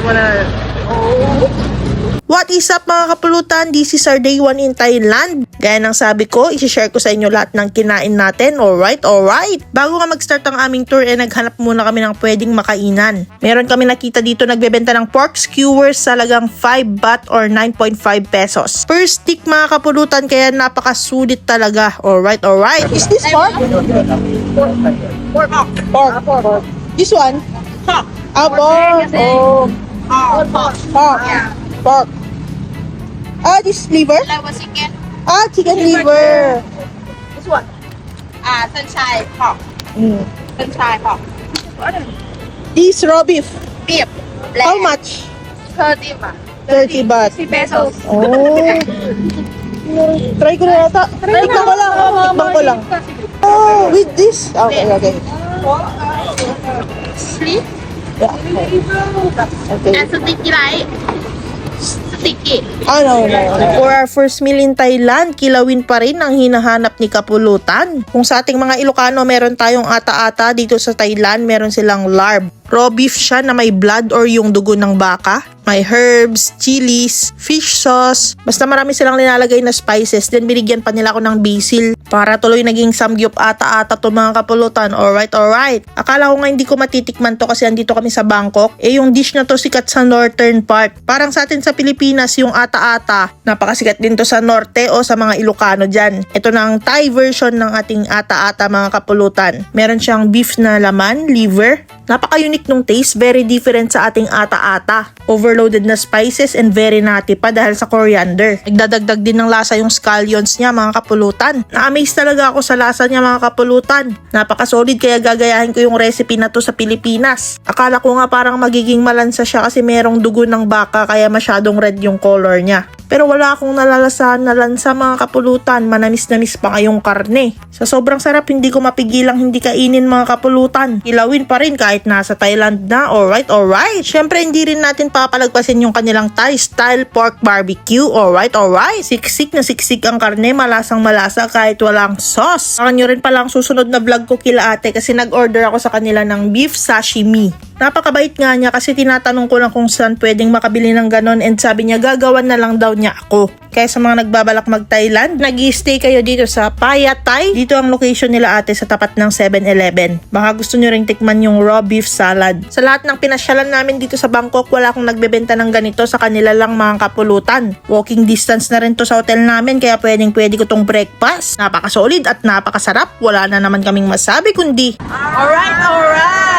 mo na. Oh. What is up mga kapulutan? This is our day 1 in Thailand. Gaya ng sabi ko, isi-share ko sa inyo lahat ng kinain natin. Alright. Bago nga mag-start ang aming tour, naghanap muna kami ng pwedeng makainan. Meron kami nakita dito nagbebenta ng pork skewers sa lagang 5 baht or 9.5 pesos. Per stick mga kapulutan, kaya napakasulit talaga. Alright. Is this pork? Pork. This one? Pork. Pork. Oh. Pork. Yeah. Pork. This liver? Like what chicken? Chicken liver. This one. Sunshine pork. Sunshine pork. This raw beef. Beef. How much? 30 baht. 30 baht. 3 pesos. Oh. Try ko na yata. Tikman ko lang. Oh, with this? Okay. Sleep. Yeah. Okay. And sticky like. Sticky. No. For our first meal in Thailand, kilawin pa rin ang hinahanap ni Kapulutan. Kung sa ating mga Ilocano, meron tayong ata-ata, dito sa Thailand, meron silang larb. Raw beef siya na may blood or yung dugo ng baka. May herbs, chilies, fish sauce. Basta marami silang nilalagay na spices. Then binigyan pa nila ako ng basil para tuloy naging samgyup ata-ata to mga Kapulutan. Alright. Akala ko nga hindi ko matitikman to kasi andito kami sa Bangkok. Yung dish na to sikat sa northern part. Parang sa atin sa Pilipinas, yung ata-ata, napakasikat din to sa norte o sa mga Ilocano dyan. Ito na ang Thai version ng ating ata-ata mga Kapulutan. Meron siyang beef na laman, liver. Napaka-unique nung taste, very different sa ating ata-ata. Overloaded na spices and very nutty pa dahil sa coriander. Nagdadagdag din ng lasa yung scallions niya mga Kapulutan. Na-amaze talaga ako sa lasa niya mga Kapulutan. Napaka-solid kaya gagayahin ko yung recipe na to sa Pilipinas. Akala ko nga parang magiging malansa siya kasi merong dugo ng baka kaya masyadong red yung color niya. Pero wala akong nalalasahan na lansa mga Kapulutan, manamis-namis pa kayong karne. Sa sobrang sarap, hindi ko mapigilang hindi kainin mga Kapulutan. Ilawin pa rin kahit nasa Thailand na. Alright. Syempre hindi rin natin papalagpasin yung kanilang Thai style pork barbecue. Alright. Siksik na siksik ang karne, malasang malasa kahit walang sauce. Saka nyo rin palang susunod na vlog ko kila ate kasi nag-order ako sa kanila ng beef sashimi. Napakabait nga niya kasi tinatanong ko lang kung saan pwedeng makabili ng ganon and sabi niya gagawan na lang daw niya ako. Kaya sa mga nagbabalak mag-Thailand, nag-i-stay kayo dito sa Payat Thai. Dito ang location nila ate sa tapat ng 7-Eleven. Baka gusto nyo ring tikman yung raw beef salad. Sa lahat ng pinasyalan namin dito sa Bangkok, wala akong nagbebenta ng ganito, sa kanila lang mga Kapulutan. Walking distance na rin to sa hotel namin kaya pwede ko tong breakfast. Napakasolid at napakasarap. Wala na naman kaming masabi kundi Alright.